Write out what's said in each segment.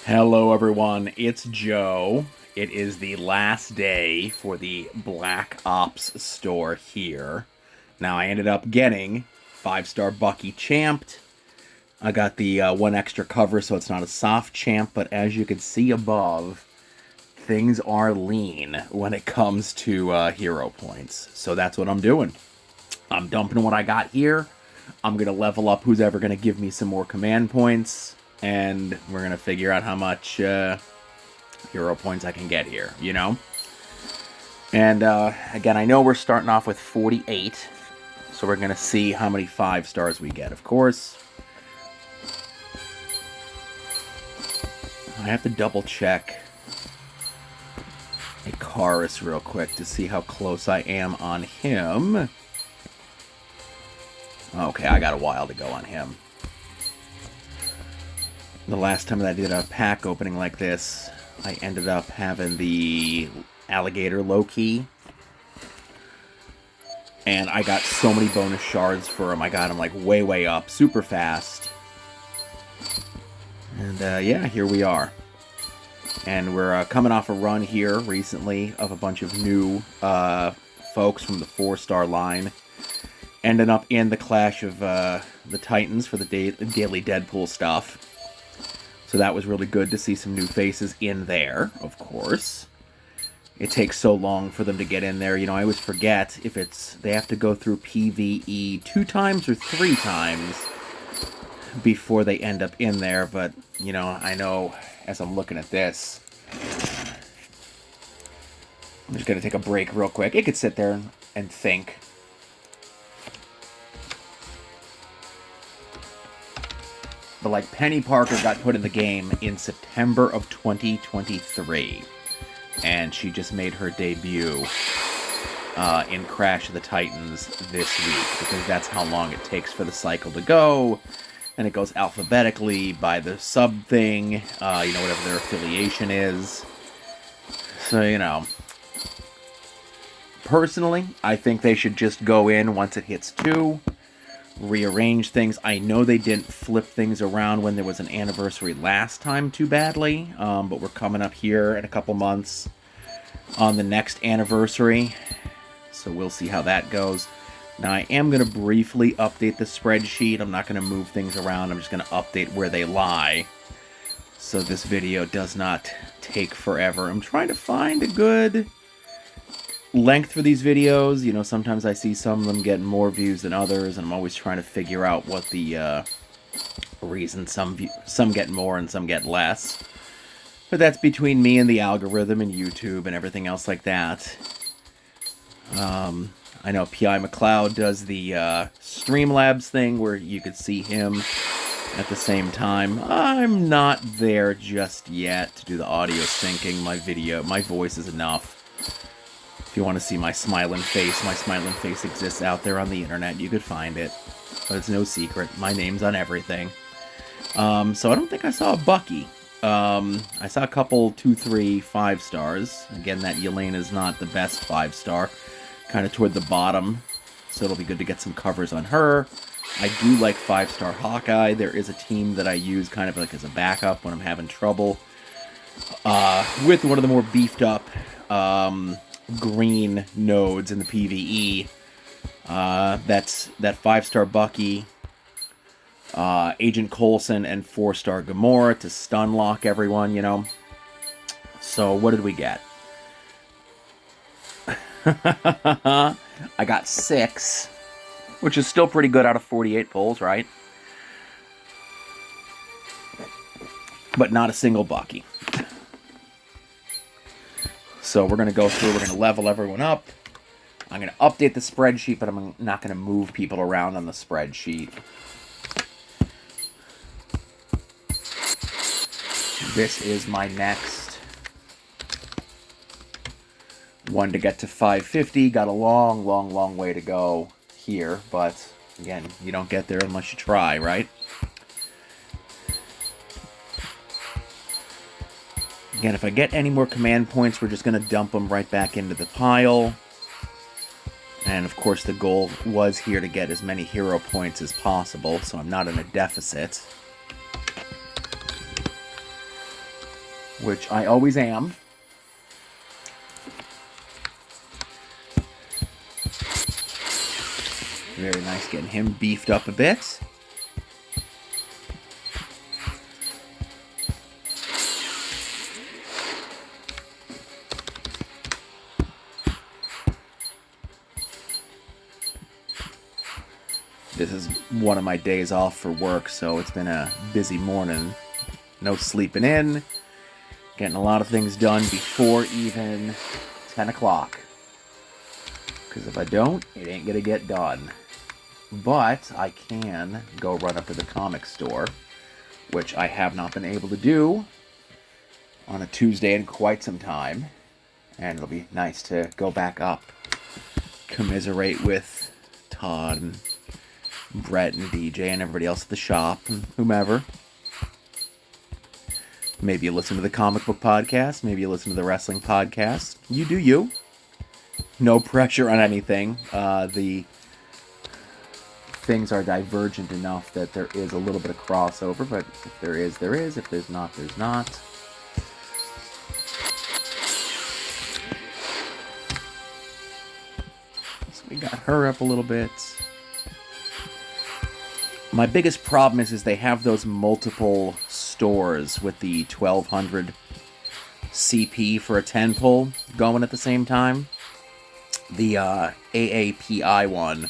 Hello everyone, it's Joe. It is the last day for the Black Ops store here. Now I ended up getting 5-star Bucky champed. I got the one extra cover so it's not a soft champ, but as you can see above, things are lean when it comes to hero points. So that's what I'm doing. I'm dumping what I got here. I'm going to level up who's ever going to give me some more command points. And we're going to figure out how much hero points I can get here, you know? And again, I know we're starting off with 48. So we're going to see how many 5 stars we get, of course. I have to double check Icarus real quick to see how close I am on him. Okay, I got a while to go on him. The last time that I did a pack opening like this, I ended up having the alligator low-key. And I got so many bonus shards for him. I got him like way up, super fast. And yeah, here we are. And we're coming off a run here recently of a bunch of new folks from the 4-star line. Ending up in the Clash of the Titans for the daily Deadpool stuff. So that was really good to see some new faces in there, of course. It takes so long for them to get in there. You know, I always forget if they have to go through PvE 2 times or 3 times before they end up in there. But, you know, I know as I'm looking at this, I'm just going to take a break real quick. It could sit there and think. But like Penny Parker got put in the game in September of 2023. And she just made her debut in Crash of the Titans this week. Because that's how long it takes for the cycle to go. And it goes alphabetically by the sub thing. You know, whatever their affiliation is. So, you know. Personally, I think they should just go in once it hits 2. Rearrange things. I know they didn't flip things around when there was an anniversary last time too badly, but we're coming up here in a couple months on the next anniversary, so we'll see how that goes. Now, I am going to briefly update the spreadsheet. I'm not going to move things around. I'm just going to update where they lie, so this video does not take forever. I'm trying to find a good length for these videos. You know, sometimes I see some of them getting more views than others, and I'm always trying to figure out what the reason some get more and some get less. But that's between me and the algorithm and YouTube and everything else like that. I know P.I. McLeod does the Streamlabs thing where you could see him at the same time. I'm not there just yet to do the audio syncing. My voice is enough. If you want to see my smiling face exists out there on the internet. You could find it. But it's no secret. My name's on everything. So I don't think I saw a Bucky. I saw a couple 2, 3, 5 stars. Again, that Yelena's not the best 5-star. Kind of toward the bottom. So it'll be good to get some covers on her. I do like 5-star Hawkeye. There is a team that I use kind of like as a backup when I'm having trouble. With one of the more beefed up green nodes in the PvE. That's that 5-star Bucky, Agent Coulson, and 4-star Gamora to stun lock everyone, you know. So what did we get? I got 6, which is still pretty good out of 48 pulls, right? But not a single Bucky. So we're going to go through, we're going to level everyone up. I'm going to update the spreadsheet, but I'm not going to move people around on the spreadsheet. This is my next one to get to 550. Got a long way to go here, but again, you don't get there unless you try, right? Again, if I get any more command points, we're just going to dump them right back into the pile. And, of course, the goal was here to get as many hero points as possible, so I'm not in a deficit. which I always am. Very nice getting him beefed up a bit. This is one of my days off for work, so it's been a busy morning. No sleeping in. Getting a lot of things done before even 10 o'clock. Because if I don't, it ain't going to get done. But I can go run up to the comic store, which I have not been able to do on a Tuesday in quite some time. And it'll be nice to go back up, commiserate with Todd and Brett and DJ and everybody else at the shop and whomever. Maybe you listen to the comic book podcast. Maybe you listen to the wrestling podcast. You do you. No pressure on anything. The things are divergent enough that there is a little bit of crossover, but if there is, there is. If there's not, there's not. So we got her up a little bit. My biggest problem is they have those multiple stores with the 1200 CP for a 10 pull going at the same time. The AAPI one,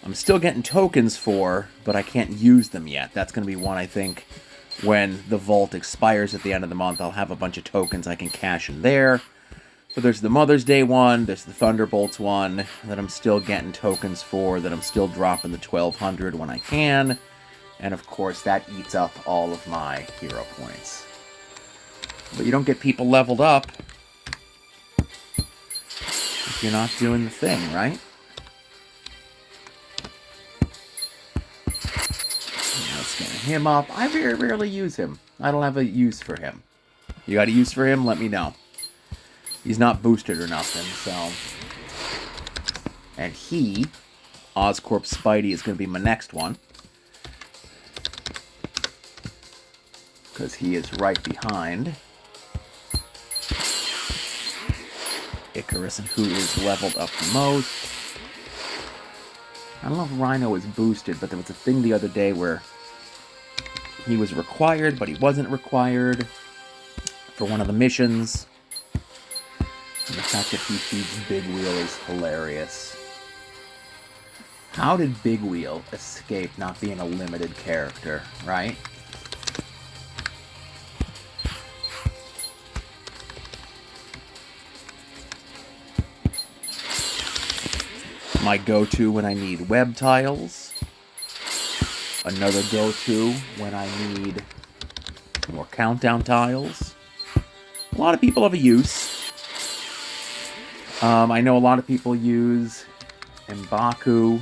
I'm still getting tokens for, but I can't use them yet. That's going to be one, I think, when the vault expires at the end of the month. I'll have a bunch of tokens I can cash in there. So there's the Mother's Day one, there's the Thunderbolts one that I'm still getting tokens for, that I'm still dropping the 1200 when I can. And of course, that eats up all of my hero points. But you don't get people leveled up if you're not doing the thing, right? Let's get him up. I very rarely use him. I don't have a use for him. You got a use for him? Let me know. He's not boosted or nothing, so... And he, Oscorp Spidey, is going to be my next one. Because he is right behind Icarus, and who is leveled up the most. I don't know if Rhino is boosted, but there was a thing the other day where he was required, but he wasn't required for one of the missions. And the fact that he feeds Big Wheel is hilarious. How did Big Wheel escape not being a limited character, right? My go-to when I need web tiles. Another go-to when I need more countdown tiles. A lot of people have a use. I know a lot of people use MPQ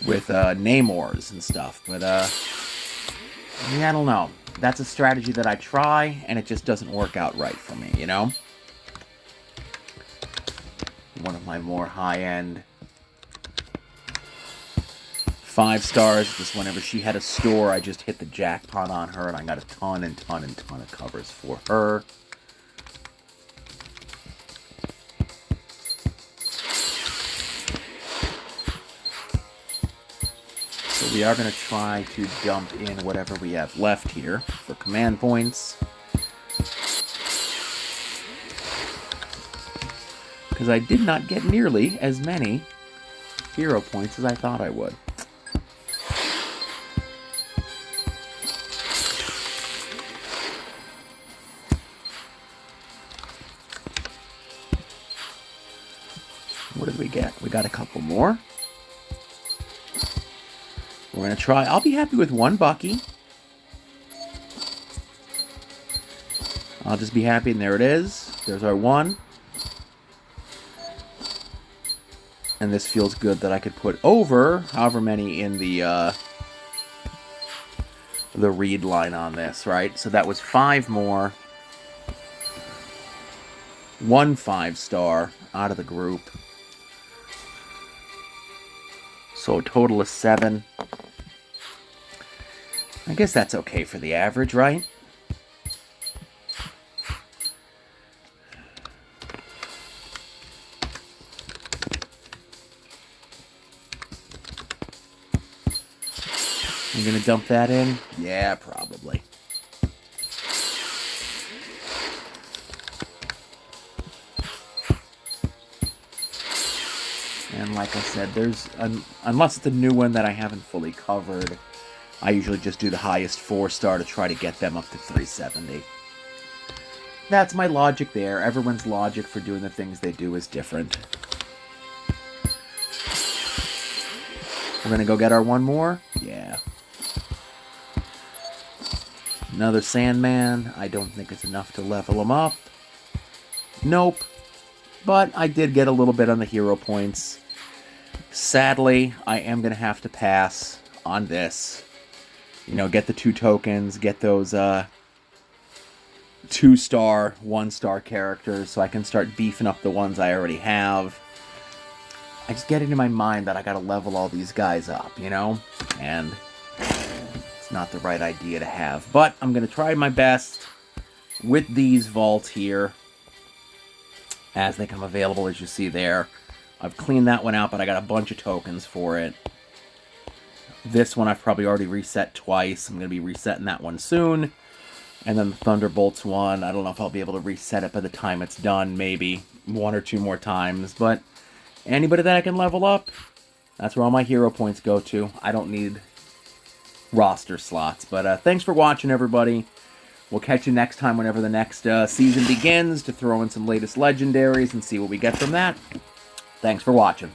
with Namors and stuff, but yeah, I don't know. That's a strategy that I try, and it just doesn't work out right for me, you know? One of my more high-end 5 stars, just whenever she had a store, I just hit the jackpot on her, and I got a ton of covers for her. So we are going to try to dump in whatever we have left here for command points. Because I did not get nearly as many hero points as I thought I would. What did we get? We got a couple more. We're going to try. I'll be happy with one Bucky. I'll just be happy, and there it is. There's our one. And this feels good that I could put over however many in the read line on this, right? So that was 5 more. 1 5-star out of the group. So a total of 7. I guess that's okay for the average, right? I'm gonna dump that in? Yeah, probably. And like I said, there's unless it's a new one that I haven't fully covered, I usually just do the highest 4-star to try to get them up to 370. That's my logic there. Everyone's logic for doing the things they do is different. We're gonna go get our one more? Yeah. Another Sandman. I don't think it's enough to level him up. Nope. But I did get a little bit on the hero points. Sadly, I am going to have to pass on this. You know, get the 2 tokens, get those 2-star, 1-star characters so I can start beefing up the ones I already have. I just get it in my mind that I got to level all these guys up, you know? And it's not the right idea to have. But I'm going to try my best with these vaults here as they come available, as you see there. I've cleaned that one out, but I got a bunch of tokens for it. This one I've probably already reset twice. I'm going to be resetting that one soon. And then the Thunderbolts one, I don't know if I'll be able to reset it by the time it's done. Maybe 1 or 2 more times. But anybody that I can level up, that's where all my hero points go to. I don't need roster slots. But thanks for watching, everybody. We'll catch you next time whenever the next season begins to throw in some latest legendaries and see what we get from that. Thanks for watching.